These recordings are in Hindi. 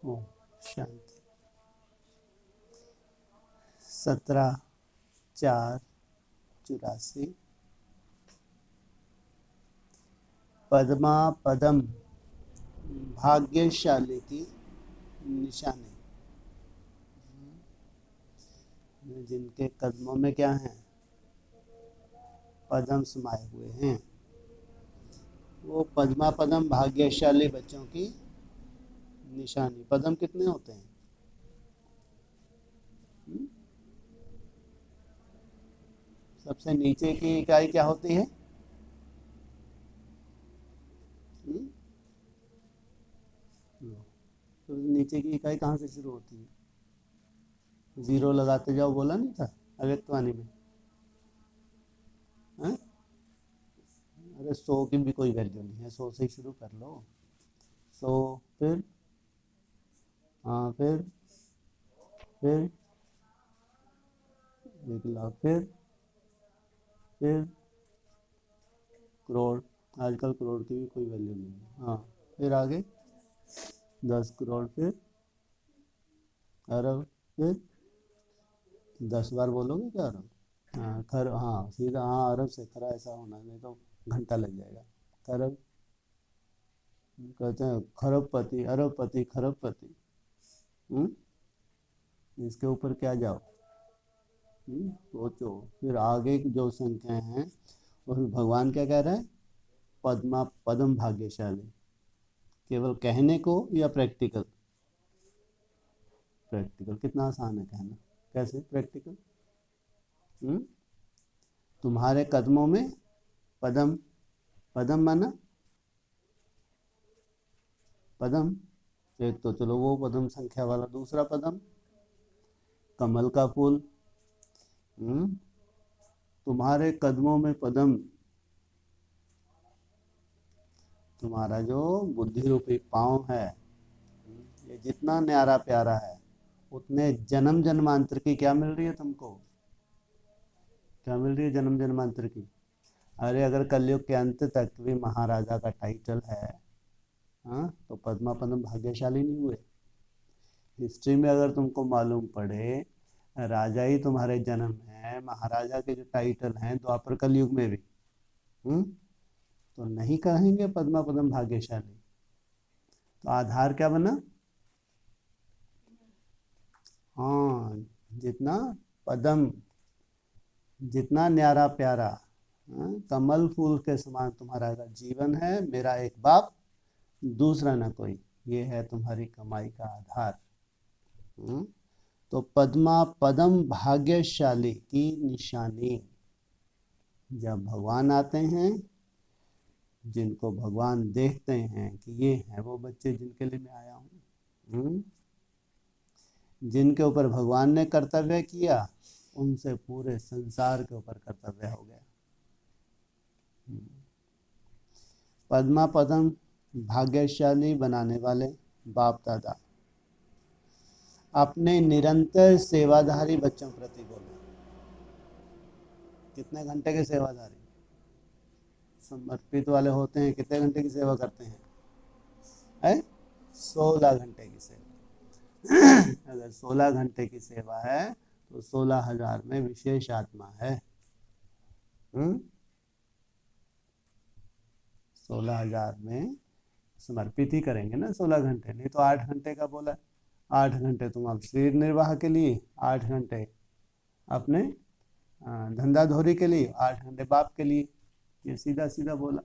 ओम शांति। 17/4/84 पद्मा पदम भाग्यशाली की निशानी। जिनके कदमों में क्या है? पदम समाये हुए हैं, वो पद्मा पदम भाग्यशाली बच्चों की निशानी। पदम कितने होते हैं? सबसे नीचे की इकाई क्या होती है? तो नीचे की इकाई कहाँ से शुरू होती है? जीरो लगाते जाओ, बोला नहीं था अव्यक्तवाणी में? है? अरे 100 की भी कोई वैल्यू नहीं है, 100 से ही शुरू कर लो। 100 फिर हाँ फिर 1 लाख फिर करोड़। आजकल करोड़ की भी कोई वैल्यू नहीं है। हाँ फिर आगे 10 करोड़ फिर अरब फिर 10 बार बोलोगे क्या अरब? हाँ हाँ सीधा हाँ अरब से खरा ऐसा होना, नहीं तो घंटा लग जाएगा। खरब कहते हैं खरबपति अरबपति खरबपति। इसके ऊपर क्या जाओ? सोचो। फिर आगे की जो संख्याएं हैं और भगवान क्या कह रहे हैं? पद्मा पदम भाग्यशाली। केवल कहने को या प्रैक्टिकल? प्रैक्टिकल। कितना आसान है कहना, कैसे प्रैक्टिकल? तुम्हारे कदमों में पदम। पदम माना पदम एक तो चलो वो पदम संख्या वाला, दूसरा पदम कमल का फूल। तुम्हारे कदमों में पदम, तुम्हारा जो बुद्धि रूपी पांव है, ये जितना न्यारा प्यारा है उतने जन्म जन्मांतर की क्या मिल रही है तुमको? क्या मिल रही है जन्म जन्मांतर की? अरे अगर कलयुग के अंत तक भी महाराजा का टाइटल है, हाँ, तो पद्मा पदम भाग्यशाली नहीं हुए? हिस्ट्री में अगर तुमको मालूम पड़े राजा ही तुम्हारे जन्म है, महाराजा के जो टाइटल हैं द्वापर कलयुग में भी, तो नहीं कहेंगे पद्मा पदम भाग्यशाली? तो आधार क्या बना? हाँ, जितना पदम, जितना न्यारा प्यारा, कमल फूल के समान तुम्हारा जीवन है, मेरा एक बाप दूसरा ना कोई, ये है तुम्हारी कमाई का आधार। तो पद्मा पदम भाग्यशाली की निशानी। जब भगवान आते हैं, जिनको भगवान देखते हैं कि ये हैं वो बच्चे जिनके लिए मैं आया हूँ, जिनके ऊपर भगवान ने कर्तव्य किया, उनसे पूरे संसार के ऊपर कर्तव्य हो गया। पद्मा पदम भाग्यशाली बनाने वाले बाप दादा अपने निरंतर सेवाधारी बच्चों प्रति बोले। कितने घंटे के सेवाधारी? समर्पित वाले होते हैं कितने घंटे की सेवा करते हैं? 16 घंटे की सेवा। अगर 16 घंटे की सेवा है तो 16,000 में विशेष आत्मा है। 16,000 में समर्पित ही करेंगे ना 16 घंटे, नहीं तो 8 घंटे का बोला। 8 घंटे तुम अब शरीर निर्वाह के लिए, 8 घंटे अपने धंधा धोरी के लिए, 8 घंटे बाप के लिए। ये सीधा सीधा बोला।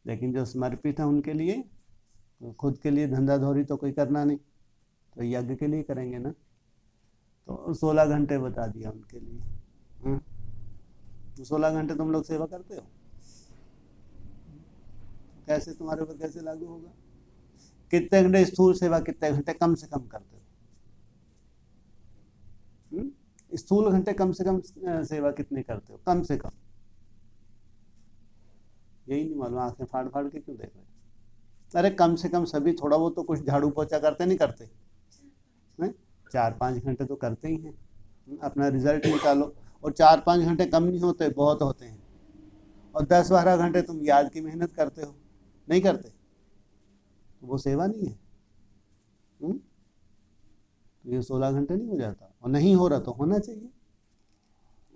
लेकिन जो समर्पित है उनके लिए, तो खुद के लिए धंधा धोरी तो कोई करना नहीं, तो यज्ञ के लिए करेंगे ना, तो 16 घंटे बता दिया उनके लिए। तो 16 घंटे तुम लोग सेवा करते हो, कैसे तुम्हारे ऊपर कैसे लागू होगा? कितने घंटे स्थूल सेवा, कितने घंटे कम से कम करते हो? स्थूल घंटे कम से कम सेवा कितने करते हो कम से कम? यही नहीं मालूम, आंखें फाड़ फाड़ के क्यों देख रहे? अरे कम से कम सभी थोड़ा बहुत तो कुछ झाड़ू पोछा करते नहीं करते? 4-5 घंटे तो करते ही हैं। अपना रिजल्ट निकालो, और 4-5 घंटे कम नहीं होते, बहुत होते हैं। और 10-12 घंटे तुम याद की मेहनत करते हो, नहीं करते? तो वो सेवा नहीं है। तो ये 16 घंटे नहीं हो जाता, और नहीं हो रहा तो होना चाहिए,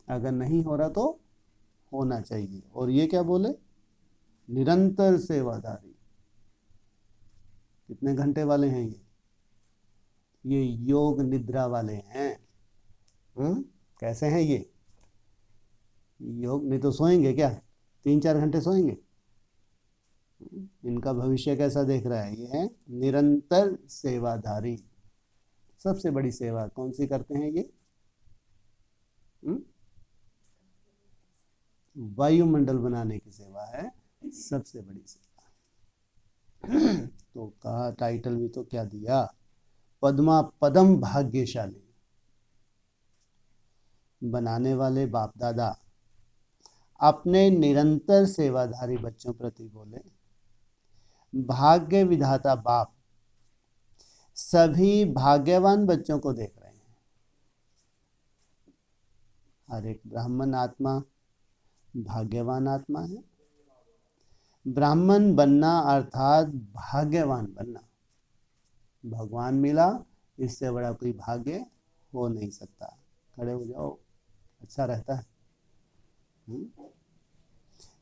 अगर नहीं हो रहा तो होना चाहिए। और ये क्या बोले, निरंतर सेवाधारी। कितने घंटे वाले हैं ये योग निद्रा वाले हैं। कैसे हैं ये योग, नहीं तो सोएंगे क्या, 3-4 घंटे सोएंगे। इनका भविष्य कैसा देख रहा है, ये है निरंतर सेवाधारी। सबसे बड़ी सेवा कौन सी करते हैं ये, वायुमंडल बनाने की सेवा है सबसे बड़ी सेवा। तो कहा टाइटल भी तो क्या दिया, पद्मा पदम भाग्यशाली। बनाने वाले बाप दादा अपने निरंतर सेवाधारी बच्चों प्रति बोले, भाग्य विधाता बाप सभी भाग्यवान बच्चों को देख रहे हैं। हर एक ब्राह्मण आत्मा भाग्यवान आत्मा है। ब्राह्मण बनना अर्थात भाग्यवान बनना। भगवान मिला, इससे बड़ा कोई भाग्य हो नहीं सकता। खड़े हो जाओ, अच्छा रहता है।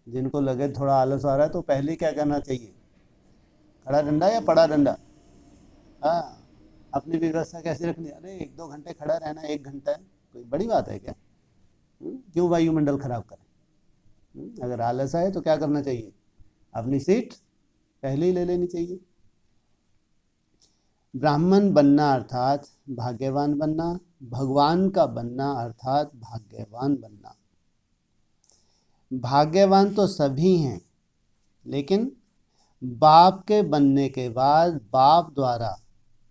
जिनको लगे थोड़ा आलस आ रहा है तो पहले क्या करना चाहिए, खड़ा डंडा या पड़ा डंडा। हाँ, अपनी व्यवस्था कैसे रखनी, अरे 1-2 घंटे खड़ा रहना, 1 घंटा है, कोई बड़ी बात है क्या। क्यों वायुमंडल खराब करें। अगर आलस आए तो क्या करना चाहिए, अपनी सीट पहले ही ले लेनी चाहिए। ब्राह्मण बनना अर्थात भाग्यवान बनना, भगवान का बनना अर्थात भाग्यवान बनना। भाग्यवान तो सभी हैं, लेकिन बाप के बनने के बाद बाप द्वारा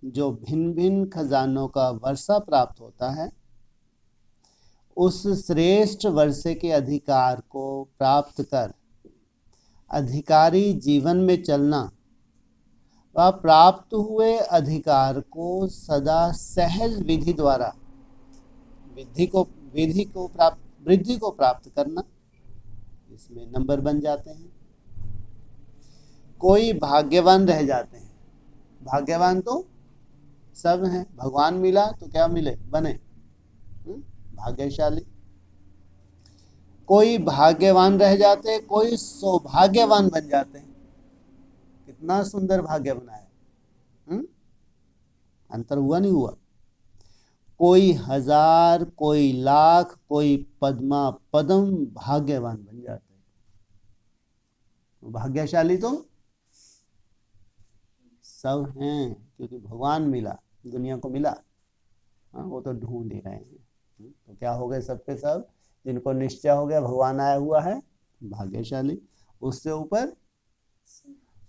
जो भिन्न भिन्न खजानों का वर्षा प्राप्त होता है, उस श्रेष्ठ वर्षे के अधिकार को प्राप्त कर अधिकारी जीवन में चलना व प्राप्त हुए अधिकार को सदा सहज विधि द्वारा वृद्धि को प्राप्त करना, इसमें नंबर बन जाते हैं। कोई भाग्यवान रह जाते हैं, भाग्यवान तो सब हैं, भगवान मिला तो क्या मिले, बने भाग्यशाली। कोई भाग्यवान रह जाते, कोई सौभाग्यवान बन जाते हैं। कितना सुंदर भाग्य बनाया, अंतर हुआ नहीं हुआ। कोई 1000, कोई लाख, कोई पद्मा पदम भाग्यवान बन जाते हैं। भाग्यशाली तो सब हैं, क्योंकि भगवान मिला, दुनिया को मिला। हाँ, वो तो ढूंढ ही रहे हैं। तो क्या हो गए सबके सब, जिनको निश्चय हो गया भगवान आया हुआ है, भाग्यशाली। उससे ऊपर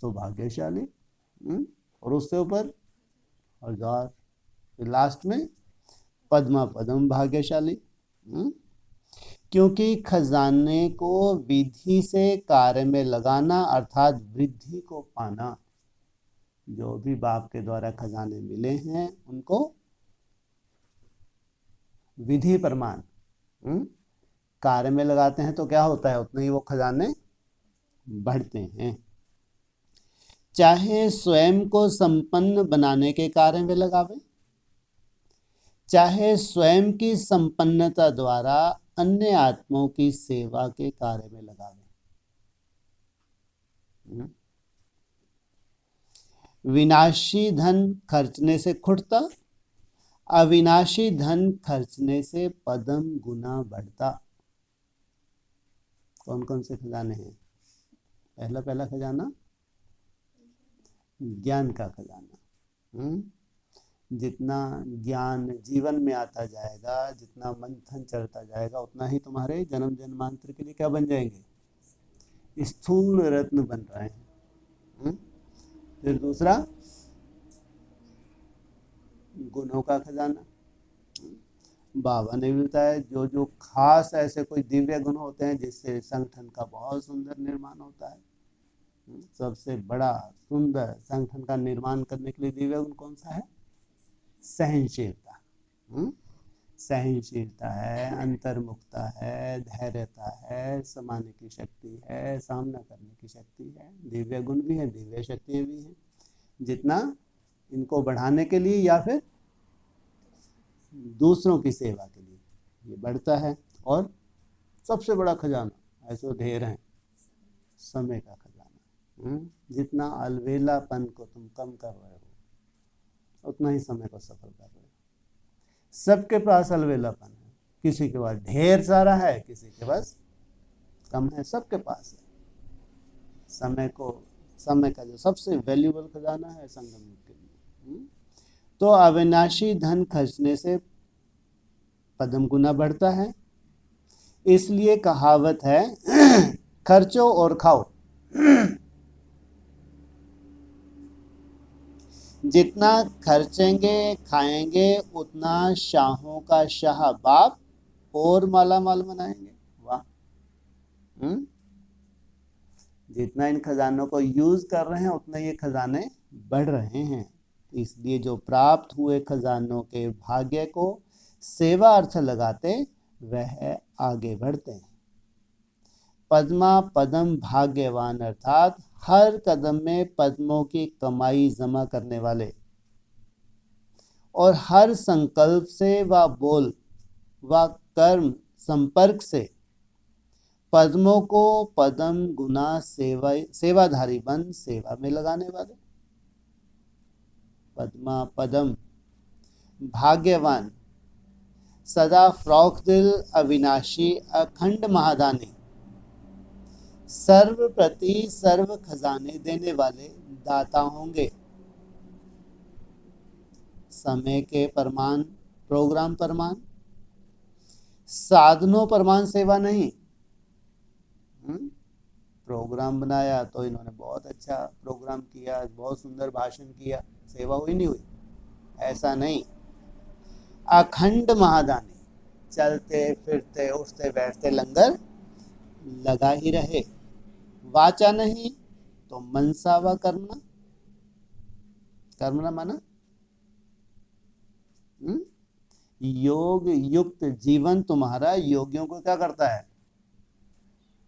तो भाग्यशाली, और उससे ऊपर 1000, फिर लास्ट में पद्मा पदम भाग्यशाली। क्योंकि खजाने को विधि से कार्य में लगाना अर्थात वृद्धि को पाना। जो भी बाप के द्वारा खजाने मिले हैं उनको विधि प्रमाण कार्य में लगाते हैं, तो क्या होता है, उतने ही वो खजाने बढ़ते हैं। चाहे स्वयं को संपन्न बनाने के कार्य में लगावे, चाहे स्वयं की संपन्नता द्वारा अन्य आत्माओं की सेवा के कार्य में लगावे। विनाशी धन खर्चने से खुटता, अविनाशी धन खर्चने से पदम गुना बढ़ता। कौन कौन से खजाने हैं, पहला खजाना ज्ञान का खजाना। जितना ज्ञान जीवन में आता जाएगा, जितना मंथन चढ़ता जाएगा, उतना ही तुम्हारे जन्म जन्मांतर के लिए क्या बन जाएंगे, स्थूल रत्न बन रहे हैं। फिर दूसरा गुणों का खजाना। बाबा ने भी बताया जो जो खास ऐसे कोई दिव्य गुण होते हैं जिससे संगठन का बहुत सुंदर निर्माण होता है। सबसे बड़ा सुंदर संगठन का निर्माण करने के लिए दिव्य गुण कौन सा है, सहनशीलता। सहनशीलता है, अंतर्मुखता है, धैर्यता है, समाने की शक्ति है, सामना करने की शक्ति है। दिव्य गुण भी है, दिव्य शक्तियाँ भी हैं। जितना इनको बढ़ाने के लिए या फिर दूसरों की सेवा के लिए ये बढ़ता है। और सबसे बड़ा खजाना ऐसे ढेर है, समय का खजाना। जितना अलवेलापन को तुम कम कर रहे हो उतना ही समय को सफल कर रहे हो। सबके पास अलवेलापन है, किसी के पास ढेर सारा है, किसी के पास कम है, सबके पास है। समय का जो सबसे वैल्यूएबल खजाना है संगम युग के लिए। तो अविनाशी धन खर्चने से पदम गुना बढ़ता है। इसलिए कहावत है खर्चो और खाओ। जितना खर्चेंगे खाएंगे उतना शाहों का शाह बाप और माला माल बनाएंगे। वाह। जितना इन खजानों को यूज कर रहे हैं उतना ये खजाने बढ़ रहे हैं। इसलिए जो प्राप्त हुए खजानों के भाग्य को सेवा अर्थ लगाते वह आगे बढ़ते हैं। पद्मा पदम भाग्यवान अर्थात हर कदम में पद्मों की कमाई जमा करने वाले और हर संकल्प से व बोल व कर्म संपर्क से पद्मों को पदम गुना सेवाधारी बन सेवा में लगाने वाले। पद्मा पदम भाग्यवान सदा फ्रॉक दिल अविनाशी अखंड महादानी सर्व प्रति सर्व खजाने देने वाले दाता होंगे। समय के परमान प्रोग्राम परमान, साधनों परमान सेवा नहीं। प्रोग्राम बनाया तो इन्होंने बहुत अच्छा प्रोग्राम किया, बहुत सुंदर भाषण किया, सेवा हुई नहीं हुई, ऐसा नहीं। अखंड महादानी चलते फिरते उठते बैठते लंगर लगा ही रहे। वाचा नहीं तो मनसा व कर्मना। कर्मना माना योग युक्त जीवन तुम्हारा योगियों को क्या करता है?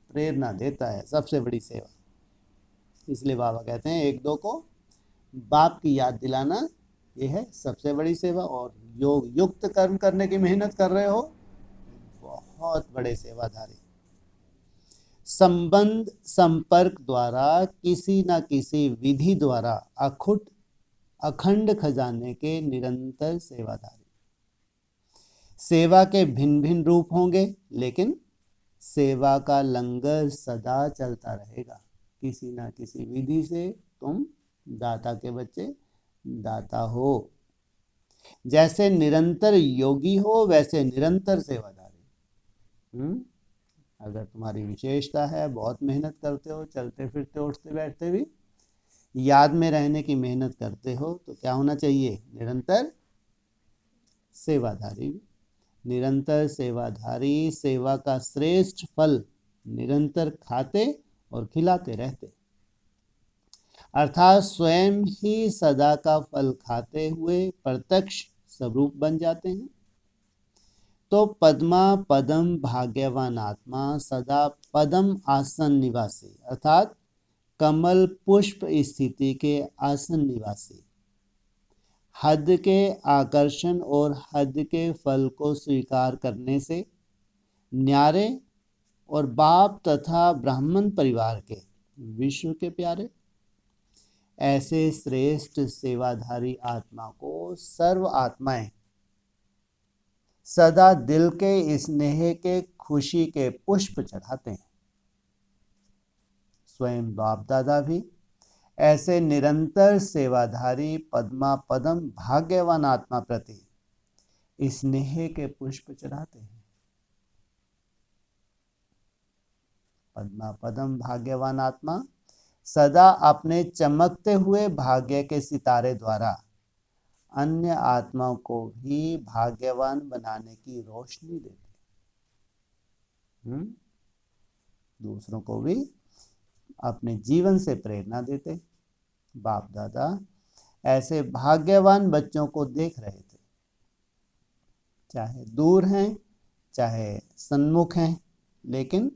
प्रेरणा देता है। सबसे बड़ी सेवा। इसलिए बाबा कहते हैं एक दो को बाप की याद दिलाना ये है सबसे बड़ी सेवा। और योग युक्त कर्म करने की मेहनत कर रहे हो, बहुत बड़े सेवाधारी। संबंध संपर्क द्वारा किसी न किसी विधि द्वारा अखंड खजाने के निरंतर सेवाधारी। सेवा के भिन्न भिन्न रूप होंगे लेकिन सेवा का लंगर सदा चलता रहेगा। किसी ना किसी विधि से तुम दाता के बच्चे दाता हो। जैसे निरंतर योगी हो वैसे निरंतर सेवाधारी। अगर तुम्हारी विशेषता है बहुत मेहनत करते हो, चलते फिरते उठते बैठते भी याद में रहने की मेहनत करते हो, तो क्या होना चाहिए? निरंतर सेवाधारी। निरंतर सेवाधारी सेवा का श्रेष्ठ फल निरंतर खाते और खिलाते रहते, अर्थात स्वयं ही सदा का फल खाते हुए प्रत्यक्ष स्वरूप बन जाते हैं। तो पद्मा पदम भाग्यवान आत्मा सदा पदम आसन निवासी अर्थात कमल पुष्प स्थिति के आसन निवासी, हद के आकर्षण और हद के फल को स्वीकार करने से न्यारे और बाप तथा ब्राह्मण परिवार के विश्व के प्यारे, ऐसे श्रेष्ठ सेवाधारी आत्मा को सर्व आत्माएं सदा दिल के स्नेह के खुशी के पुष्प चढ़ाते हैं। स्वयं बाप दादा भी ऐसे निरंतर सेवाधारी पद्मा पदम भाग्यवान आत्मा प्रति स्नेह के पुष्प चढ़ाते हैं। पद्मा पदम भाग्यवान आत्मा सदा अपने चमकते हुए भाग्य के सितारे द्वारा अन्य आत्माओं को भी भाग्यवान बनाने की रोशनी देते, दूसरों को भी अपने जीवन से प्रेरणा देते। बाप दादा ऐसे भाग्यवान बच्चों को देख रहे थे, चाहे दूर हैं चाहे सन्मुख हैं, लेकिन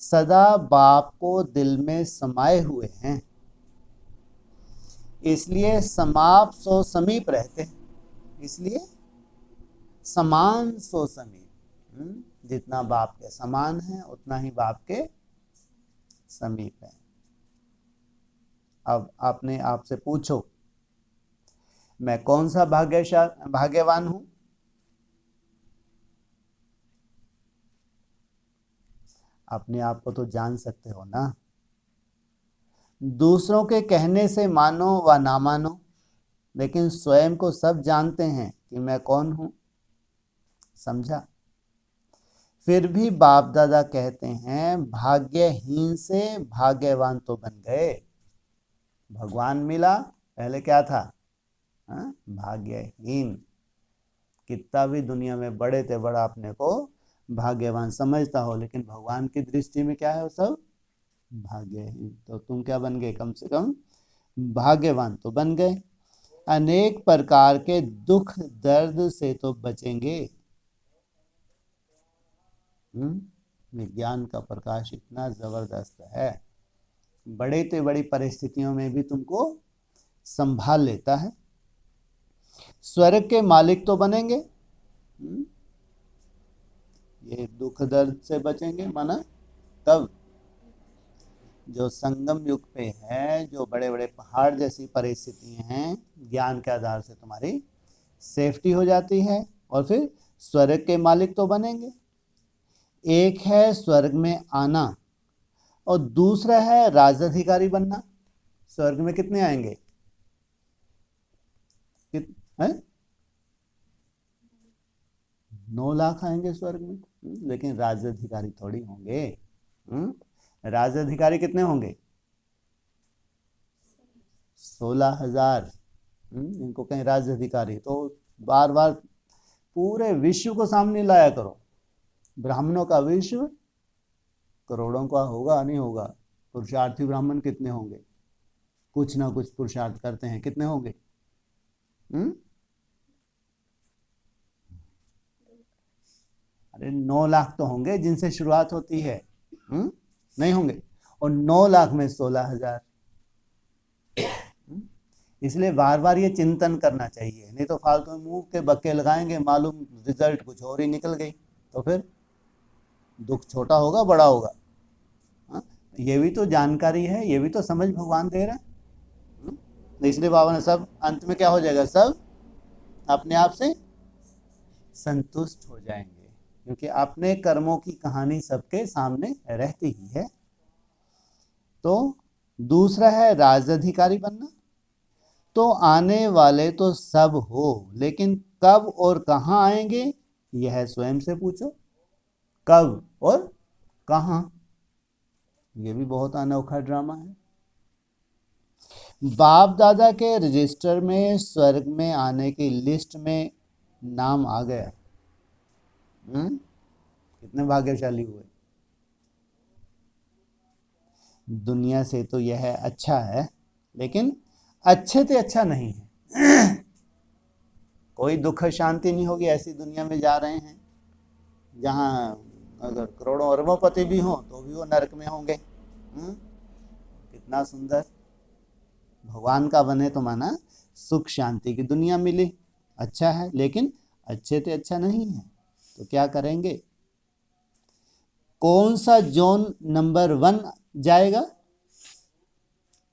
सदा बाप को दिल में समाये हुए हैं। इसलिए समाप सो समीप रहते हैं। इसलिए समान सो समीप, जितना बाप के समान है उतना ही बाप के समीप है। अब आपने आपसे पूछो, मैं कौन सा भाग्यवान हूं? अपने आप को तो जान सकते हो ना। दूसरों के कहने से मानो व ना मानो, लेकिन स्वयं को सब जानते हैं कि मैं कौन हूं। समझा? फिर भी बाप दादा कहते हैं भाग्यहीन से भाग्यवान तो बन गए। भगवान मिला, पहले क्या था? भाग्यहीन। कितना भी दुनिया में बड़े थे बड़ा अपने को भाग्यवान समझता हो, लेकिन भगवान की दृष्टि में क्या है? वो सब भाग्यहीन। तो तुम क्या बन गए? कम से कम भाग्यवान तो बन गए। अनेक प्रकार के दुख दर्द से तो बचेंगे। विज्ञान का प्रकाश इतना जबरदस्त है, बड़े से बड़ी परिस्थितियों में भी तुमको संभाल लेता है। स्वर्ग के मालिक तो बनेंगे। ये दुख दर्द से बचेंगे माना कब? जो संगम युग पे है, जो बड़े बड़े पहाड़ जैसी परिस्थितियां हैं, ज्ञान के आधार से तुम्हारी सेफ्टी हो जाती है। और फिर स्वर्ग के मालिक तो बनेंगे। एक है स्वर्ग में आना और दूसरा है राजाधिकारी बनना। स्वर्ग में कितने आएंगे? है 9 लाख आएंगे स्वर्ग में, लेकिन राजाधिकारी थोड़ी होंगे। राजाधिकारी कितने होंगे? 16,000। इनको कहें राजाधिकारी। तो बार बार पूरे विश्व को सामने लाया करो। ब्राह्मणों का विश्व करोड़ों का होगा, नहीं होगा? पुरुषार्थी ब्राह्मण कितने होंगे? कुछ ना कुछ पुरुषार्थ करते हैं, कितने होंगे? अरे 9 लाख तो होंगे जिनसे शुरुआत होती है। नहीं होंगे? और 9 लाख में 16,000। इसलिए बार बार ये चिंतन करना चाहिए, नहीं तो फालतू मुंह के बक्के लगाएंगे, मालूम रिजल्ट कुछ और ही निकल गई, तो फिर दुख छोटा होगा बड़ा होगा। ये भी तो जानकारी है, ये भी तो समझ भगवान दे रहे हैं। इसलिए बाबा ने सब अंत में क्या हो जाएगा? सब अपने आप से संतुष्ट हो जाएंगे, क्योंकि अपने कर्मों की कहानी सबके सामने रहती ही है। तो दूसरा है राजाधिकारी बनना। तो आने वाले तो सब हो, लेकिन कब और कहां आएंगे यह स्वयं से पूछो। कब और कहां, ये भी बहुत अनोखा ड्रामा है। बाप दादा के रजिस्टर में स्वर्ग में आने की लिस्ट में नाम आ गया। कितने भाग्यशाली हुए। दुनिया से तो यह अच्छा है, लेकिन अच्छे से अच्छा नहीं है। कोई दुख शांति नहीं होगी। ऐसी दुनिया में जा रहे हैं जहां अगर करोड़ों अरबोंपति भी हों तो भी वो नरक में होंगे। कितना सुंदर भगवान का बने तो माना सुख शांति की दुनिया मिली, अच्छा है, लेकिन अच्छे से अच्छा नहीं है। तो क्या करेंगे? कौन सा जोन नंबर 1 जाएगा?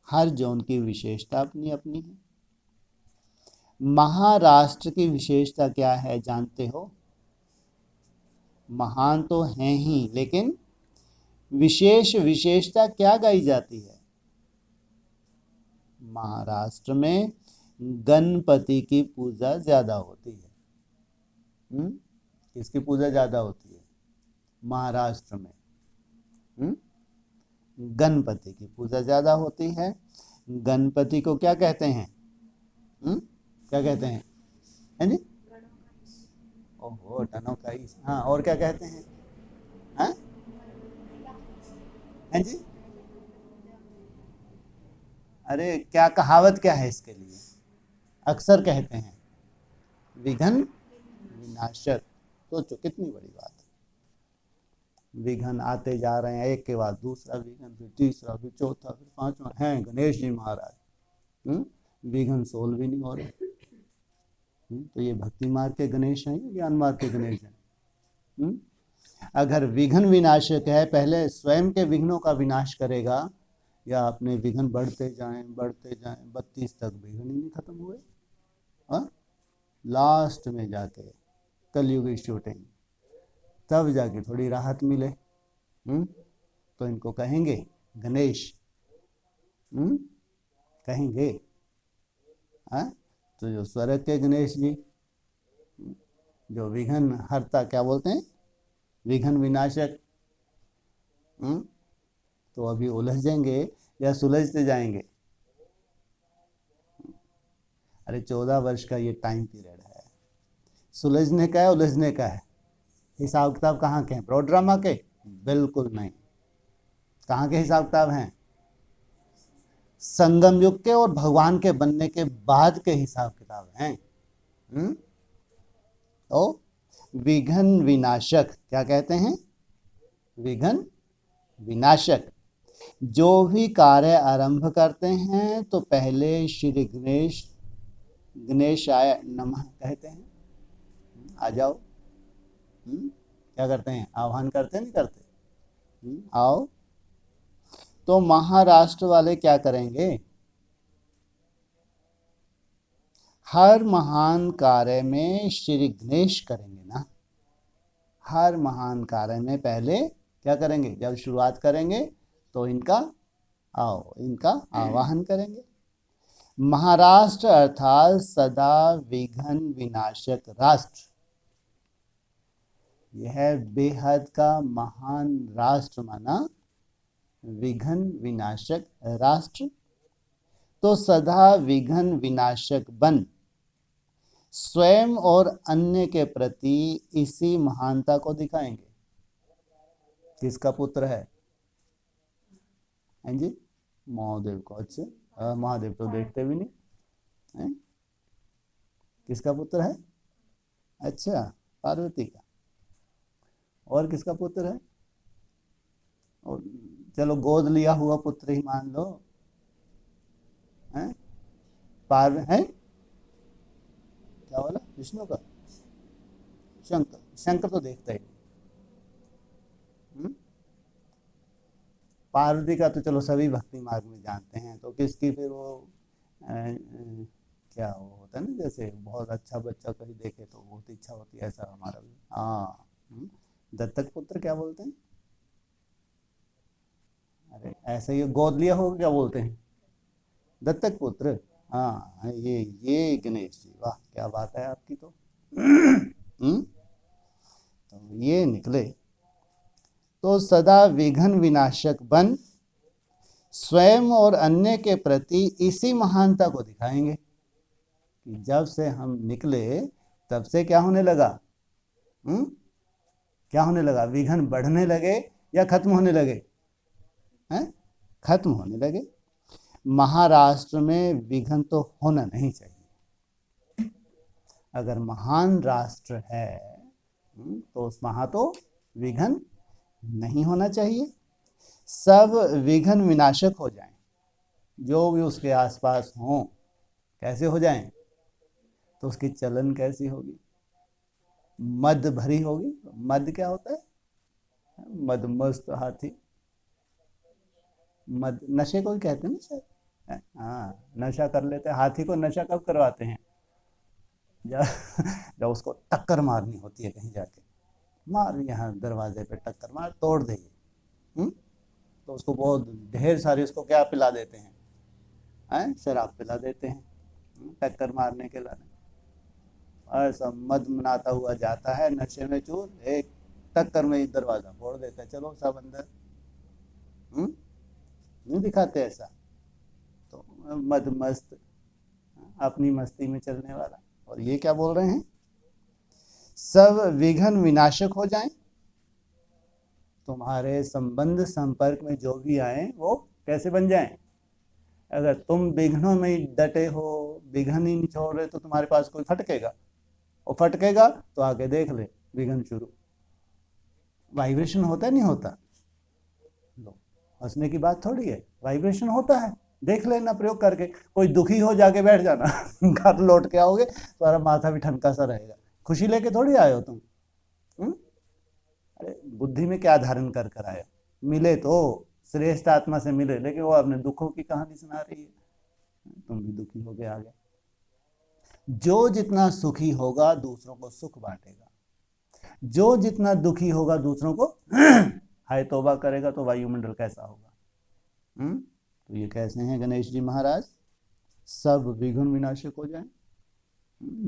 हर जोन की विशेषता अपनी अपनी है। महाराष्ट्र की विशेषता क्या है जानते हो? महान तो हैं ही, लेकिन विशेषता क्या गाई जाती है? महाराष्ट्र में गणपति की पूजा ज्यादा होती है। किसकी पूजा ज्यादा होती है महाराष्ट्र में? गणपति की पूजा ज्यादा होती है। गणपति को क्या कहते हैं? क्या कहते हैं? है जी? ओहो, टनों का ही। हाँ, और क्या कहते हैं? हाँ, है जी? अरे क्या कहावत क्या है इसके लिए? अक्सर कहते हैं विघ्न विनाशक। सोचो कितनी बड़ी बात है। विघ्न आते जा रहे हैं, एक के बाद दूसरा विघ्न, फिर तीसरा, फिर चौथा, फिर पांचवा। है गणेश जी महाराज। विघ्न सोल्व भी नहीं हो रहे। तो ये भक्ति मार्ग के गणेश हैं या ज्ञान मार्ग के गणेश हैं? अगर विघ्न विनाशक है, पहले स्वयं के विघ्नों का विनाश करेगा, या अपने विघ्न बढ़ते जाएं 32 तक विघ्न ही नहीं खत्म हुए, लास्ट में जाके कलयुग की शूटिंग, तब जाके थोड़ी राहत मिले। तो इनको कहेंगे गणेश, कहेंगे। तो जो स्वर्ग के गणेश जी, जो विघ्न हरता, क्या बोलते हैं, विघ्न विनाशक, तो अभी उलझेंगे या सुलझते जाएंगे? अरे 14 वर्ष का ये टाइम पीरियड है, सुलझने का है उलझने का है? हिसाब किताब कहाँ के हैं, प्रो ड्रामा के? बिल्कुल नहीं। कहाँ के हिसाब किताब हैं? संगम युग के और भगवान के बनने के बाद के हिसाब किताब हैं। तो विघ्न विनाशक क्या कहते हैं? विघ्न विनाशक। जो भी कार्य आरंभ करते हैं तो पहले श्री गणेशाय नमः कहते हैं, आ जाओ। क्या करते हैं, आह्वान करते नहीं करते? आओ। तो महाराष्ट्र वाले क्या करेंगे? हर महान कार्य में श्री गणेश करेंगे ना। हर महान कार्य में पहले क्या करेंगे? जब शुरुआत करेंगे तो इनका आवाहन करेंगे। महाराष्ट्र अर्थात सदा विघ्न विनाशक राष्ट्र, यह बेहद का महान राष्ट्र माना विघ्न विनाशक राष्ट्र। तो सदा विघ्न विनाशक बन स्वयं और अन्य के प्रति इसी महानता को दिखाएंगे। किसका पुत्र है? हैं जी? महादेव को। अच्छा, महादेव तो देखते भी नहीं है? किसका पुत्र है? अच्छा, पार्वती का। और किसका पुत्र है? और चलो गोद लिया हुआ पुत्र ही मान लो, है? है क्या बोला? विष्णु का? शंकर तो देखता ही। पार्वती का तो चलो सभी भक्ति मार्ग में जानते हैं, तो किसकी फिर वो क्या वो होता है ना, जैसे बहुत अच्छा बच्चा कहीं देखे तो बहुत इच्छा होती है, ऐसा हमारा भी। हाँ, दत्तक पुत्र क्या बोलते हैं? अरे ऐसे ही गोद लिया होगा, क्या बोलते हैं? दत्तक पुत्र। हाँ, ये गणेश जी, वाह क्या बात है आपकी तो। तो ये निकले। तो सदा विघ्न विनाशक बन स्वयं और अन्य के प्रति इसी महानता को दिखाएंगे कि जब से हम निकले तब से क्या होने लगा? क्या होने लगा? विघ्न बढ़ने लगे या खत्म होने लगे? हैं? खत्म होने लगे। महाराष्ट्र में विघ्न तो होना नहीं चाहिए। अगर महान राष्ट्र है तो उस वहां तो विघ्न नहीं होना चाहिए। सब विघ्न विनाशक हो जाएं, जो भी उसके आसपास हों। कैसे हो जाएं? तो उसकी चलन कैसी होगी? मद भरी होगी। मद क्या होता है? मदमस्त हाथी। मद नशे को ही कहते हैं ना शायद। हाँ, नशा कर लेते हैं। हाथी को नशा कब करवाते हैं? जब उसको टक्कर मारनी होती है, कहीं जाके मार, यहाँ दरवाजे पे टक्कर मार, तोड़ देगी। तो उसको बहुत ढेर सारी उसको क्या पिला देते हैं? शराब पिला देते हैं टक्कर मारने के लिए। ऐसा मद मनाता हुआ जाता है नशे में चूर, एक टक्कर में ही दरवाजा फोड़ देता है, चलो सब अंदर। नहीं दिखाते ऐसा? तो मद मस्त, अपनी मस्ती में चलने वाला। और ये क्या बोल रहे हैं? सब विघ्न विनाशक हो जाएं। तुम्हारे संबंध संपर्क में जो भी आए वो कैसे बन जाएं? अगर तुम विघ्नों में डटे हो, विघ्न ही नहीं छोड़ रहे, तो तुम्हारे पास कोई फटकेगा, और फटकेगा तो आगे देख ले विघ्न शुरू। वाइब्रेशन होता है नहीं होता? लो, हंसने की बात थोड़ी है, वाइब्रेशन होता है। देख लेना प्रयोग करके, कोई दुखी हो जाके बैठ जाना घर लौट के आओगे तुम्हारा माथा भी ठनका सा रहेगा, खुशी लेके थोड़ी आए हो तुम। हम्म? अरे बुद्धि में क्या धारण कर कर आए हो? मिले तो श्रेष्ठ आत्मा से मिले, लेकिन वो अपने दुखों की कहानी सुना रही है, तुम भी दुखी हो गए आ गए। जो जितना सुखी होगा दूसरों को सुख बांटेगा, जो जितना दुखी होगा दूसरों को हाय तौबा करेगा, तो वायुमंडल कैसा होगा। तो ये कैसे हैं गणेश जी महाराज, सब विघ्न विनाशक हो जाए।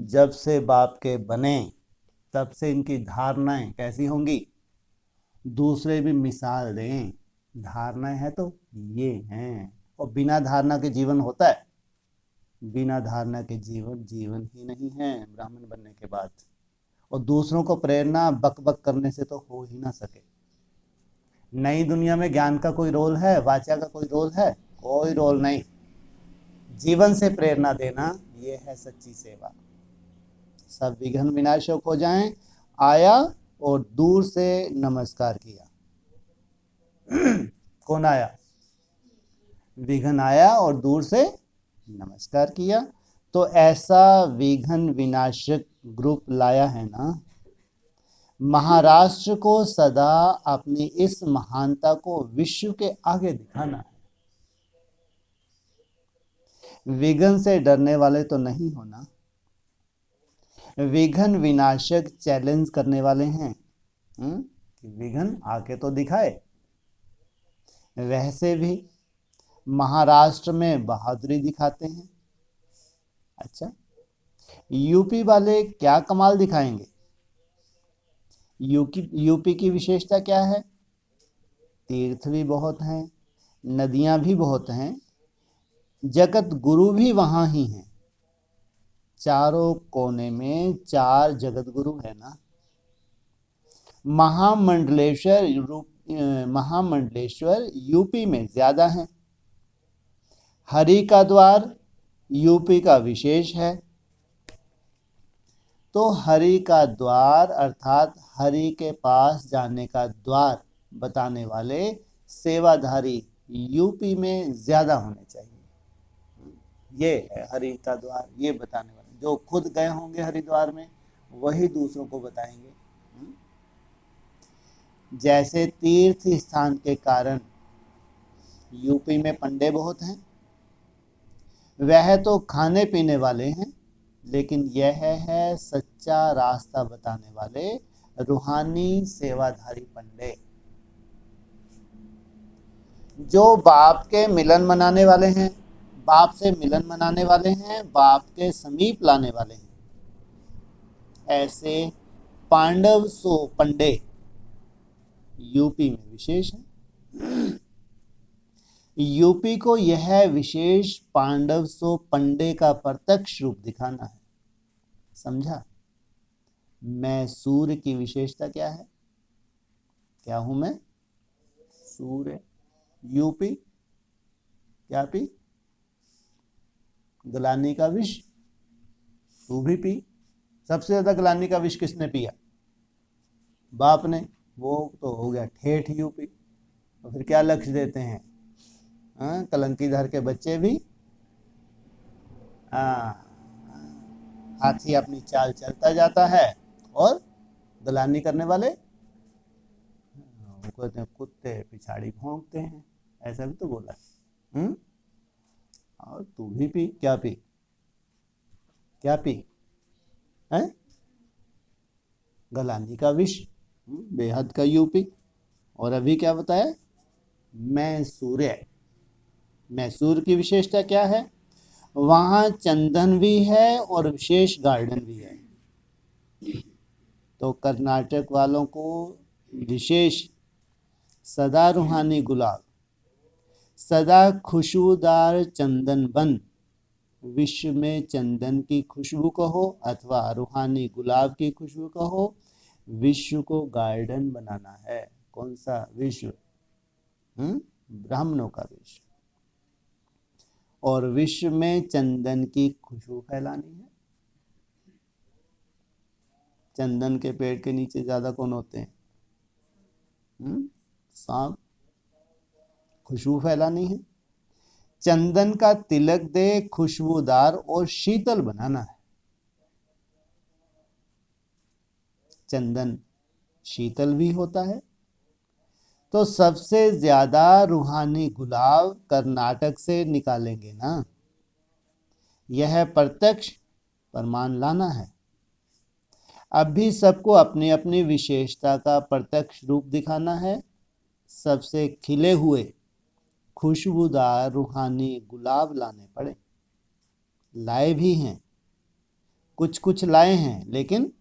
जब से बाप के बने तब से इनकी धारणाएं कैसी होंगी, दूसरे भी मिसाल दें। धारणाएं है तो ये हैं, और बिना धारणा के जीवन होता है? बिना धारणा के जीवन जीवन ही नहीं है ब्राह्मण बनने के बाद। और दूसरों को प्रेरणा बक बक करने से तो हो ही ना सके। नई दुनिया में ज्ञान का कोई रोल है, वाचा का कोई रोल है? कोई रोल नहीं। जीवन से प्रेरणा देना, ये है सच्ची सेवा। सब विघ्न विनाशक हो जाएं, आया और दूर से नमस्कार किया। कौन आया? विघ्न आया और दूर से नमस्कार किया। तो ऐसा विघ्न विनाशक ग्रुप लाया है ना, महाराष्ट्र को सदा अपनी इस महानता को विश्व के आगे दिखाना है। विघ्न से डरने वाले तो नहीं होना, विघ्न विनाशक चैलेंज करने वाले हैं। विघ्न आके तो दिखाए। वैसे भी महाराष्ट्र में बहादुरी दिखाते हैं। अच्छा, यूपी वाले क्या कमाल दिखाएंगे? यूपी की विशेषता क्या है? तीर्थ भी बहुत हैं, नदियां भी बहुत हैं, जगत गुरु भी वहां ही हैं। चारों कोने में 4 जगत गुरु है ना। महामंडलेश्वर यूपी में ज्यादा है। हरि का द्वार यूपी का विशेष है। तो हरि का द्वार अर्थात हरि के पास जाने का द्वार बताने वाले सेवाधारी यूपी में ज्यादा होने चाहिए। ये है हरि का द्वार, ये बताने वाले जो खुद गए होंगे हरिद्वार में वही दूसरों को बताएंगे। जैसे तीर्थ स्थान के कारण यूपी में पंडे बहुत हैं, वह तो खाने पीने वाले हैं, लेकिन यह है सच्चा रास्ता बताने वाले रूहानी सेवाधारी पंडे, जो बाप के मिलन मनाने वाले हैं, बाप से मिलन मनाने वाले हैं, बाप के समीप लाने वाले हैं। ऐसे पांडव सो पंडे यूपी में विशेष है। यूपी को यह विशेष पांडव सो पंडे का प्रत्यक्ष रूप दिखाना है। समझा? मैं सूर्य की विशेषता क्या है? क्या हूं मैं? सूर्य। यूपी क्या पी? गलानी का विष। तू भी पी। सबसे ज्यादा गलानी का विष किसने पिया? बाप ने। वो तो हो गया ठेठ यूपी। तो फिर क्या लक्ष्य देते हैं? कलंकीधर के बच्चे भी हाथी अपनी चाल चलता जाता है, और गलानी करने वाले कहते हैं कुत्ते पिछाड़ी भौंकते हैं। ऐसा भी तो बोला है। और तू भी पी। क्या पी? क्या पी है? गलानी का विष। बेहद का यूपी। और अभी क्या बताया? मैं सूर्य। मैसूर की विशेषता क्या है? वहां चंदन भी है और विशेष गार्डन भी है। तो कर्नाटक वालों को विशेष सदा रूहानी गुलाब, सदा खुशबूदार चंदन बन, विश्व में चंदन की खुशबू कहो अथवा रूहानी गुलाब की खुशबू कहो, विश्व को गार्डन बनाना है। कौन सा विश्व? ब्राह्मणों का विश्व। और विश्व में चंदन की खुशबू फैलानी है। चंदन के पेड़ के नीचे ज्यादा कौन होते हैं? सांप। खुशबू फैलानी है। चंदन का तिलक दे, खुशबूदार और शीतल बनाना है। चंदन शीतल भी होता है। तो सबसे ज्यादा रूहानी गुलाब कर्नाटक से निकालेंगे ना, यह प्रत्यक्ष प्रमाण लाना है। अब भी सबको अपनी अपनी विशेषता का प्रत्यक्ष रूप दिखाना है। सबसे खिले हुए खुशबूदार रूहानी गुलाब लाने पड़े। लाए भी हैं, कुछ कुछ लाए हैं, लेकिन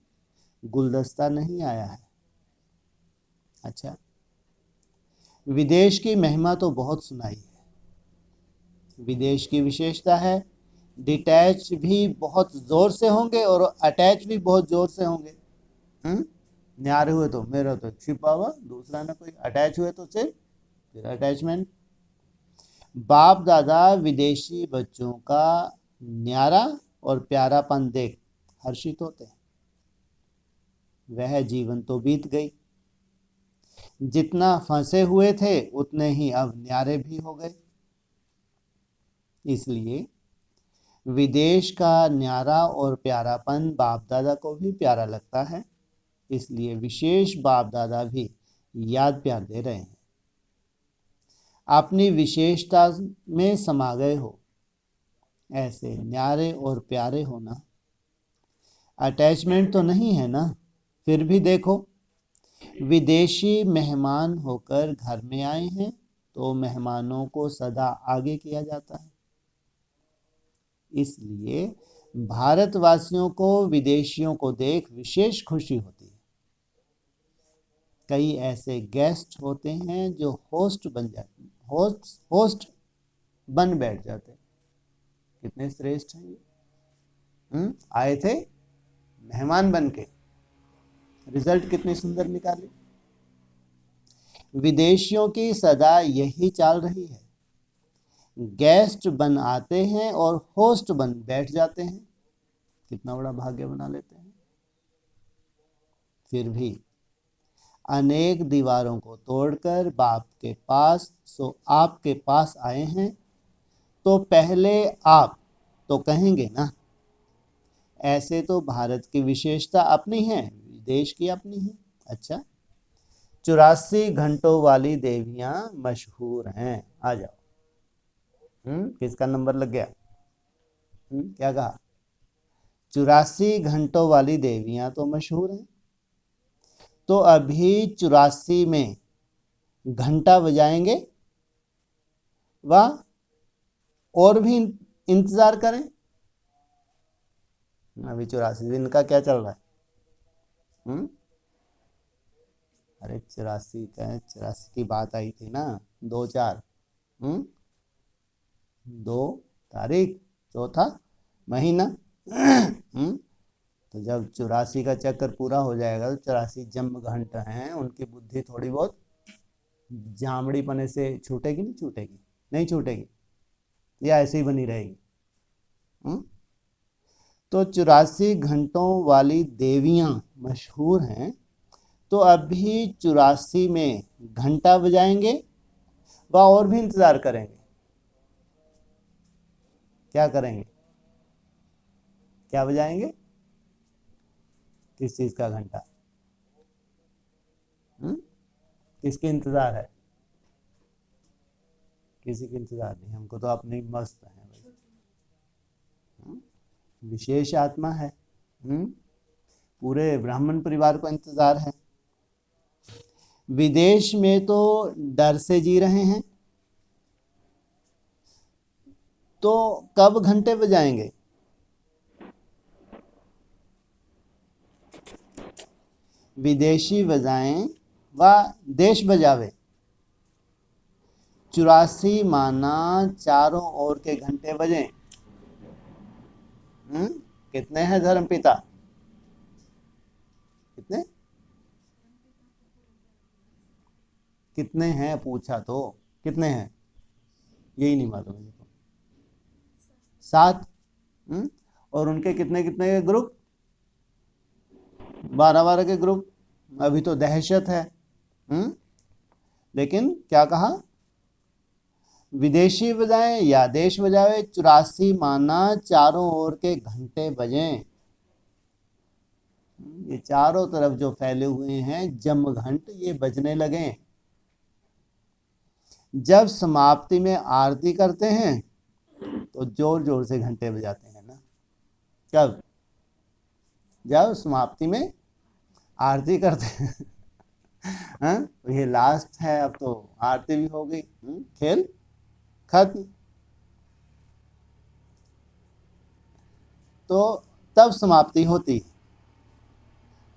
गुलदस्ता नहीं आया है। अच्छा, विदेश की महिमा तो बहुत सुनाई है। विदेश की विशेषता है, डिटैच भी बहुत जोर से होंगे और अटैच भी बहुत जोर से होंगे। न्यारे हुए तो मेरा तो छिपा हुआ, दूसरा ना कोई अटैच हुए तो सिर्फ फिर अटैचमेंट। बाप दादा विदेशी बच्चों का न्यारा और प्यारापन देख हर्षित होते हैं। वह जीवन तो बीत गई, जितना फंसे हुए थे उतने ही अब न्यारे भी हो गए। इसलिए विदेश का न्यारा और प्यारापन बाप दादा को भी प्यारा लगता है। इसलिए विशेष बाप दादा भी याद प्यार दे रहे हैं। अपनी विशेषता में समा गए हो, ऐसे न्यारे और प्यारे होना। अटैचमेंट तो नहीं है ना। फिर भी देखो, विदेशी मेहमान होकर घर में आए हैं तो मेहमानों को सदा आगे किया जाता है। इसलिए भारतवासियों को विदेशियों को देख विशेष खुशी होती है। कई ऐसे गेस्ट होते हैं जो होस्ट बन बैठ जाते हैं। कितने श्रेष्ठ हैं ये। आए थे मेहमान बन के, रिजल्ट कितनी सुंदर निकाले। विदेशियों की सदा यही चाल रही है, गेस्ट बन आते हैं और होस्ट बन बैठ जाते हैं। कितना बड़ा भाग्य बना लेते हैं। फिर भी अनेक दीवारों को तोड़कर बाप के पास सो आपके पास आए हैं, तो पहले आप तो कहेंगे ना। ऐसे तो भारत की विशेषता अपनी है, देश की अपनी है। अच्छा, 84 घंटों वाली देवियां मशहूर हैं। आ जाओ। किसका नंबर लग गया? क्या कहा? 84 घंटों वाली देवियां तो मशहूर हैं। तो अभी 84 में घंटा बजाएंगे व और भी इंतजार करें। अभी 84 दिन का क्या चल रहा है? अरे 84 की बात आई थी ना, 2/4 2 तारीख, चौथा महीना। तो जब 84 का चक्कर पूरा हो जाएगा तो 84 जन्म घंटा हैं, उनकी बुद्धि थोड़ी बहुत जामड़ी पने से छूटेगी? नहीं छूटेगी? नहीं छूटेगी या ऐसे ही बनी रहेगी? तो 84 घंटों वाली देवियां मशहूर हैं। तो अभी 84 में घंटा बजाएंगे व और भी इंतजार करेंगे। क्या करेंगे? क्या बजाएंगे? किस चीज का घंटा? किसके इंतजार है? किसी के इंतजार नहीं, हमको तो अपनी मस्त है भाई। विशेष आत्मा है। पूरे ब्राह्मण परिवार को इंतजार है। विदेश में तो डर से जी रहे हैं, तो कब घंटे बजाएंगे? विदेशी बजाएं व देश बजावे। 84 माना चारों ओर के घंटे बजें। कितने हैं धर्मपिता? कितने कितने हैं पूछा तो कितने हैं? यही नहीं मालूम है। 7। और उनके कितने कितने के ग्रुप? 12-12 के ग्रुप। अभी तो दहशत है। लेकिन क्या कहा? विदेशी बजाएं या देश बजावे, 84 माना चारों ओर के घंटे बजें। ये चारों तरफ जो फैले हुए हैं जमघंट, ये बजने लगे। जब समाप्ति में आरती करते हैं तो जोर जोर से घंटे बजाते हैं ना। कब? जब समाप्ति में आरती करते हैं। हाँ, ये लास्ट है, अब तो आरती भी हो गई, खेल खत्म। तो तब समाप्ति होती है।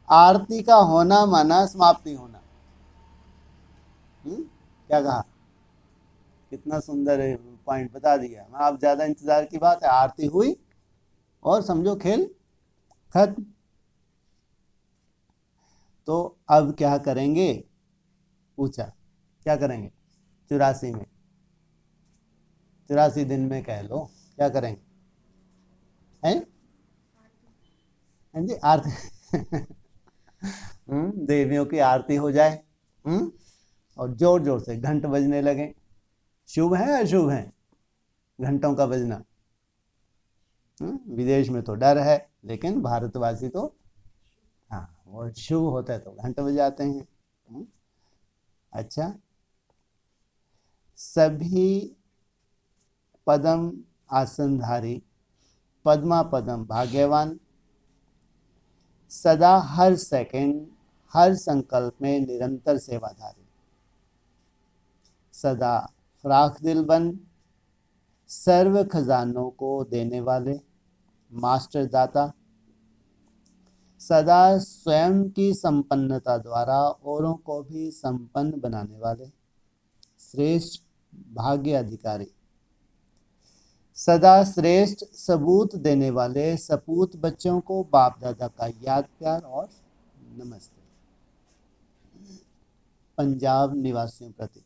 आरती का होना माना समाप्ति होना। क्या कहा? कितना सुंदर पॉइंट बता दिया। आप ज्यादा इंतजार की बात है, आरती हुई और समझो खेल खत्म। तो अब क्या करेंगे? पूछा क्या करेंगे? 84 में, 84 दिन में कह लो, क्या करेंगे? हैं? हाँ जी, आरती। देवियों की आरती हो जाए, और जोर जोर से घंट बजने लगे। शुभ है अशुभ है घंटों का बजना? विदेश में तो डर है, लेकिन भारतवासी तो हाँ, वो शुभ होता है तो घंट बजाते हैं। अच्छा, सभी पदम आसनधारी, पद्मा पदम भाग्यवान, सदा हर सेकंड हर संकल्प में निरंतर सेवाधारी, सदा फ्राख दिल बन, सर्व खजानों को देने वाले, मास्टर दाता, सदा स्वयं की संपन्नता द्वारा औरों को भी संपन्न बनाने वाले, श्रेष्ठ भाग्य अधिकारी, सदा श्रेष्ठ सबूत देने वाले, सपूत बच्चों को बाप दादा का याद प्यार और नमस्ते। पंजाब निवासियों प्रति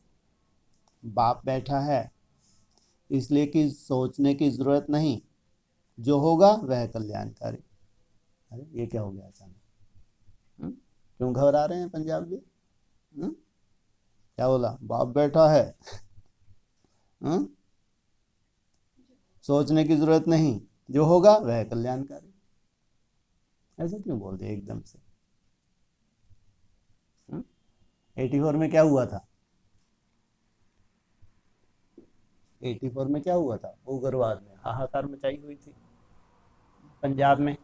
बाप बैठा है, इसलिए कि सोचने की जरूरत नहीं, जो होगा वह कल्याणकारी। अरे ये क्या हो गया अचानक? क्यों घबरा रहे हैं पंजाब भी? क्या बोला? बाप बैठा है, सोचने की जरूरत नहीं, जो होगा वह कल्याणकारी। ऐसा क्यों बोल दिया एकदम से? 84 में क्या हुआ था? 84 में क्या हुआ था? उग्रवाद में हाहाकार मचाई हुई थी पंजाब में।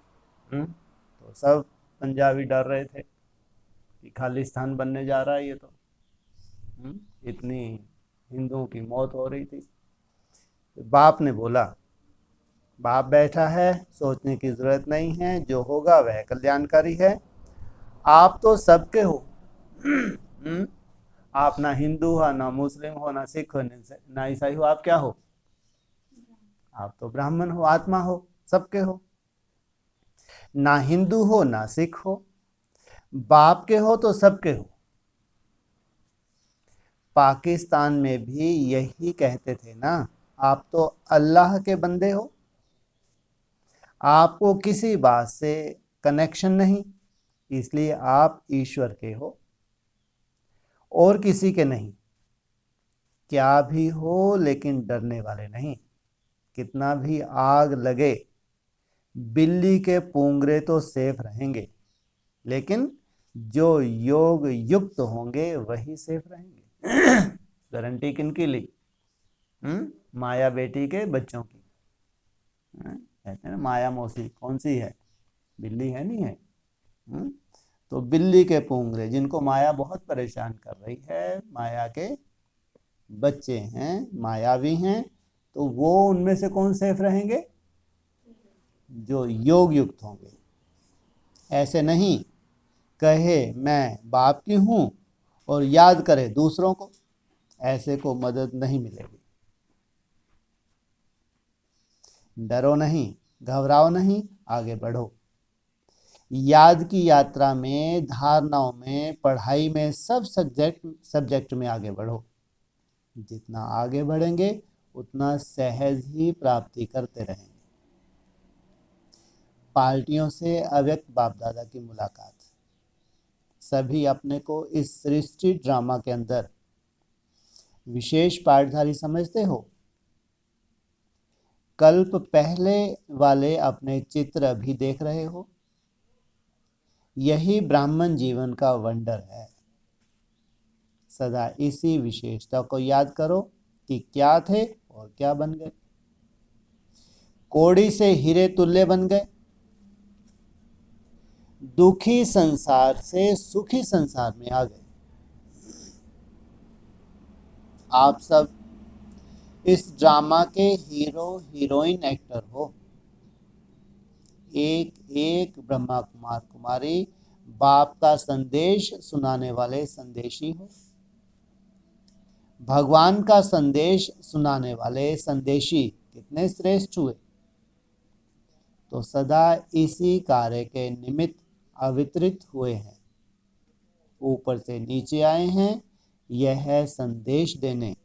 तो सब पंजाबी डर रहे थे कि खालिस्तान बनने जा रहा है ये तो। इतनी हिंदुओं की मौत हो रही थी। बाप ने बोला, बाप बैठा है, सोचने की जरूरत नहीं है, जो होगा वह कल्याणकारी है। आप तो सबके हो। आप ना हिंदू हो, ना मुस्लिम हो, ना सिख हो, ना ईसाई हो, आप क्या हो? आप तो ब्राह्मण हो, आत्मा हो, सबके हो। ना हिंदू हो ना सिख हो, बाप के हो तो सबके हो। पाकिस्तान में भी यही कहते थे ना, आप तो अल्लाह के बंदे हो, आपको किसी बात से कनेक्शन नहीं, इसलिए आप ईश्वर के हो और किसी के नहीं। क्या भी हो लेकिन डरने वाले नहीं। कितना भी आग लगे, बिल्ली के पूंगरे तो सेफ रहेंगे, लेकिन जो योग युक्त होंगे वही सेफ रहेंगे। गारंटी किनकी ली? माया बेटी के बच्चों की। कहते हैं माया मौसी कौन सी है? बिल्ली है, नहीं है? तो बिल्ली के पूंगरे, जिनको माया बहुत परेशान कर रही है, माया के बच्चे हैं, मायावी हैं, तो वो उनमें से कौन सेफ रहेंगे? जो योग युक्त होंगे। ऐसे नहीं कहे मैं बाप की हूं और याद करे दूसरों को, ऐसे को मदद नहीं मिलेगी। डरो नहीं, घबराओ नहीं, आगे बढ़ो। याद की यात्रा में, धारणाओं में, पढ़ाई में, सब सब्जेक्ट में आगे बढ़ो। जितना आगे बढ़ेंगे उतना सहज ही प्राप्ति करते रहेंगे। पार्टियों से अव्यक्त बाप दादा की मुलाकात, सभी अपने को इस सृष्टि ड्रामा के अंदर विशेष पाठधारी समझते हो? कल्प पहले वाले अपने चित्र अभी देख रहे हो। यही ब्राह्मण जीवन का वंडर है। सदा इसी विशेषता को याद करो कि क्या थे और क्या बन गए। कौड़ी से हीरे तुल्य बन गए। दुखी संसार से सुखी संसार में आ गए। आप सब इस ड्रामा के हीरो हीरोइन एक्टर हो। एक एक ब्रह्मा कुमार कुमारी बाप का संदेश सुनाने वाले संदेशी हो। भगवान का संदेश सुनाने वाले संदेशी कितने श्रेष्ठ हुए। तो सदा इसी कार्य के निमित्त अवितरित हुए हैं। ऊपर से नीचे आए हैं यह संदेश देने।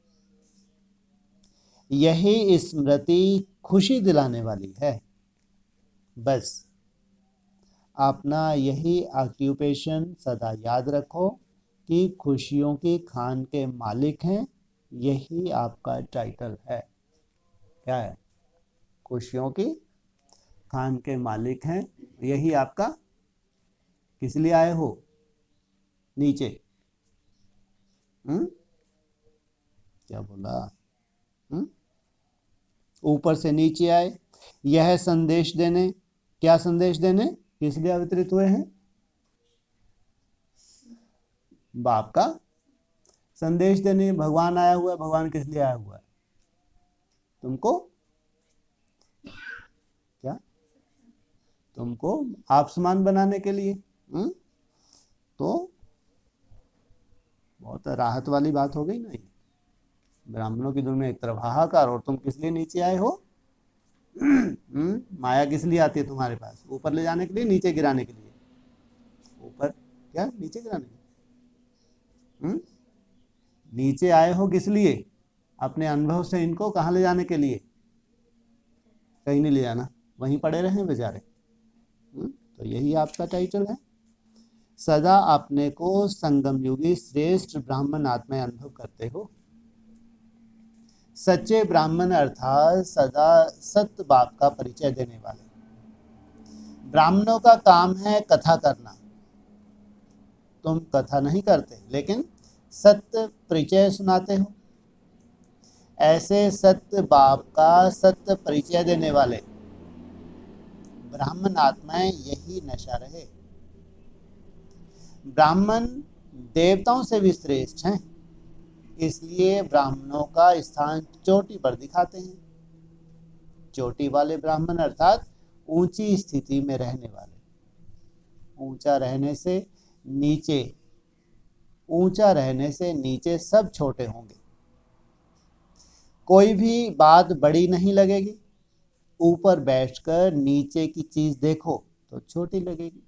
यही स्मृति खुशी दिलाने वाली है। बस अपना यही ऑक्यूपेशन सदा याद रखो कि खुशियों की खान के मालिक हैं। यही आपका टाइटल है। क्या है? खुशियों की खान के मालिक हैं। यही आपका। किस लिए आए हो नीचे? क्या बोला? ऊपर से नीचे आए यह संदेश देने। क्या संदेश देने? किस लिए अवतरित हुए हैं? बाप का संदेश देने। भगवान आया हुआ है। भगवान किस लिए आया हुआ है? तुमको क्या? तुमको आप समान बनाने के लिए। तो बहुत राहत वाली बात हो गई ना ये। ब्राह्मणों की दुनिया में एक तरफ हाहाकार और तुम किस लिए नीचे आए हो? माया किस लिए आती है तुम्हारे पास? ऊपर ले जाने के लिए, नीचे गिराने के लिए? ऊपर क्या, नीचे गिराने के लिए? नीचे आए हो किस लिए? अपने अनुभव से इनको कहाँ ले जाने के लिए? कहीं नहीं ले जाना, वहीं पड़े रहे बेचारे। तो यही आपका टाइटल है। सदा अपने को संगम युगी श्रेष्ठ ब्राह्मण आत्मा अनुभव करते हो। सच्चे ब्राह्मण अर्थात सदा सत्य बाप का परिचय देने वाले। ब्राह्मणों का काम है कथा करना। तुम कथा नहीं करते लेकिन सत्य परिचय सुनाते हो। ऐसे सत्य बाप का सत्य परिचय देने वाले ब्राह्मण आत्माएं यही नशा रहे। ब्राह्मण देवताओं से भी श्रेष्ठ हैं। इसलिए ब्राह्मणों का स्थान चोटी पर दिखाते हैं। चोटी वाले ब्राह्मण अर्थात ऊंची स्थिति में रहने वाले। ऊंचा रहने से नीचे सब छोटे होंगे। कोई भी बात बड़ी नहीं लगेगी। ऊपर बैठकर नीचे की चीज देखो तो छोटी लगेगी।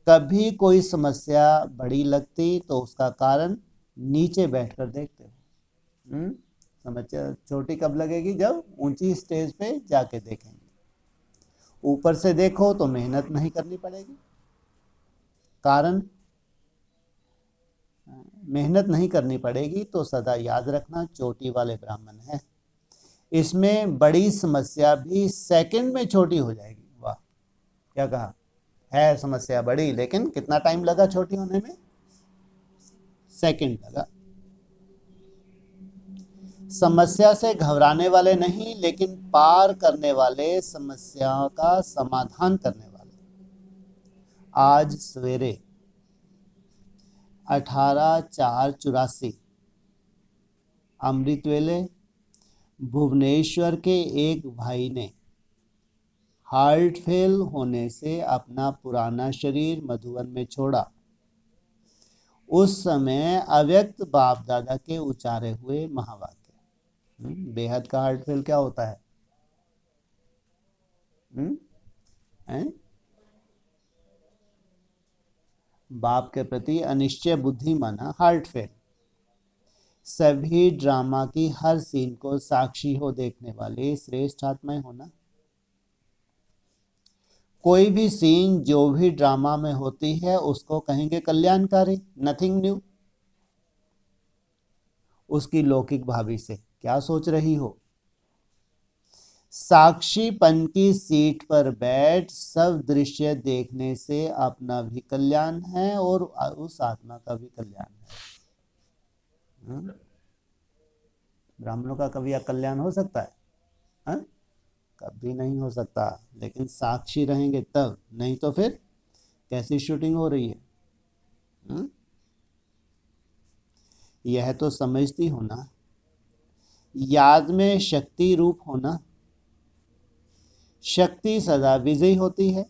कभी कोई समस्या बड़ी लगती तो उसका कारण नीचे बैठकर देखते हो। समस्या छोटी कब लगेगी? जब ऊंची स्टेज पे जाके देखेंगे। ऊपर से देखो तो मेहनत नहीं करनी पड़ेगी। कारण मेहनत नहीं करनी पड़ेगी। तो सदा याद रखना चोटी वाले ब्राह्मण है। इसमें बड़ी समस्या भी सेकंड में छोटी हो जाएगी। वाह, क्या कहा? है समस्या बड़ी लेकिन कितना टाइम लगा छोटी होने में? सेकंड लगा। समस्या से घबराने वाले नहीं लेकिन पार करने वाले, समस्याओं का समाधान करने वाले। आज सवेरे 18/4/84 अमृत वेले भुवनेश्वर के एक भाई ने हार्ट फेल होने से अपना पुराना शरीर मधुबन में छोड़ा। उस समय अव्यक्त बाप दादा के उचारे हुए महावाक्य। बेहद का हार्ट फेल क्या होता है? बाप के प्रति अनिश्चय बुद्धि माना हार्ट फेल। सभी ड्रामा की हर सीन को साक्षी हो देखने वाले श्रेष्ठ आत्माएं होना। कोई भी सीन जो भी ड्रामा में होती है उसको कहेंगे कल्याणकारी, नथिंग न्यू। उसकी लौकिक भाभी से क्या सोच रही हो। साक्षीपन की सीट पर बैठ सब दृश्य देखने से अपना भी कल्याण है और उस आत्मा का भी कल्याण है। ब्राह्मणों का कभी अकल्याण हो सकता है? हा? कभी नहीं हो सकता, लेकिन साक्षी रहेंगे तब, नहीं तो फिर कैसी शूटिंग हो रही है? हा? यह तो समझती हो ना, याद में शक्ति रूप होना। शक्ति सदा विजयी होती है।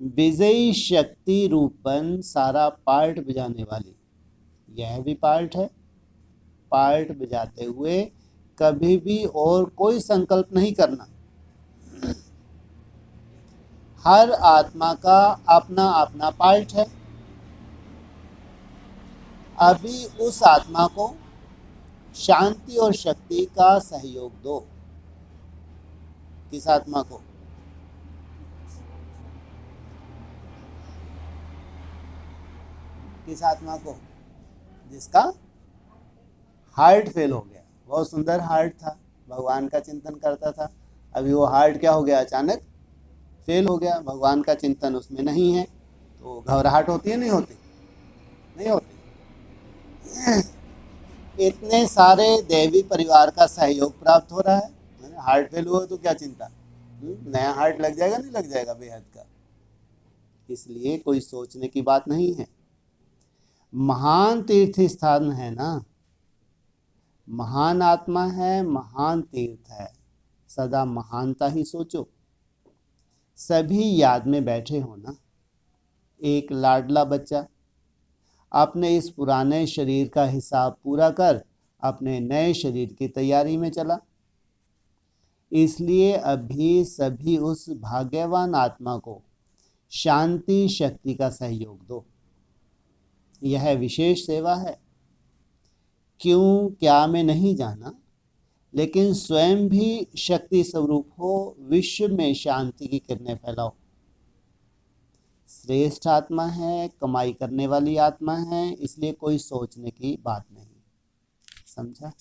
विजयी शक्ति रूपन सारा पार्ट बजाने वाली, यह भी पार्ट है। पार्ट बजाते हुए कभी भी और कोई संकल्प नहीं करना। हर आत्मा का अपना अपना पार्ट है। अभी उस आत्मा को शांति और शक्ति का सहयोग दो। किस आत्मा को? किस आत्मा को? जिसका हार्ट फेल हो गया। बहुत सुंदर हार्ट था, भगवान का चिंतन करता था, अभी वो हार्ट क्या हो गया, अचानक फेल हो गया, भगवान का चिंतन उसमें नहीं है, तो घबराहट होती है नहीं होती? नहीं होती। इतने सारे देवी परिवार का सहयोग प्राप्त हो रहा है, हार्ट फेल हुआ तो क्या चिंता, नया हार्ट लग जाएगा, नहीं लग जाएगा बेहद का। इसलिए कोई सोचने की बात नहीं है। महान तीर्थ स्थान है ना, महान आत्मा है, महान तीर्थ है, सदा महानता ही सोचो। सभी याद में बैठे हो ना। एक लाडला बच्चा अपने इस पुराने शरीर का हिसाब पूरा कर अपने नए शरीर की तैयारी में चला। इसलिए अभी सभी उस भाग्यवान आत्मा को शांति शक्ति का सहयोग दो। यह विशेष सेवा है। क्यों क्या में नहीं जाना, लेकिन स्वयं भी शक्ति स्वरूप हो, विश्व में शांति की किरणें फैलाओ। श्रेष्ठ आत्मा है, कमाई करने वाली आत्मा है, इसलिए कोई सोचने की बात नहीं। समझा?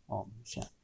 ओम शांति।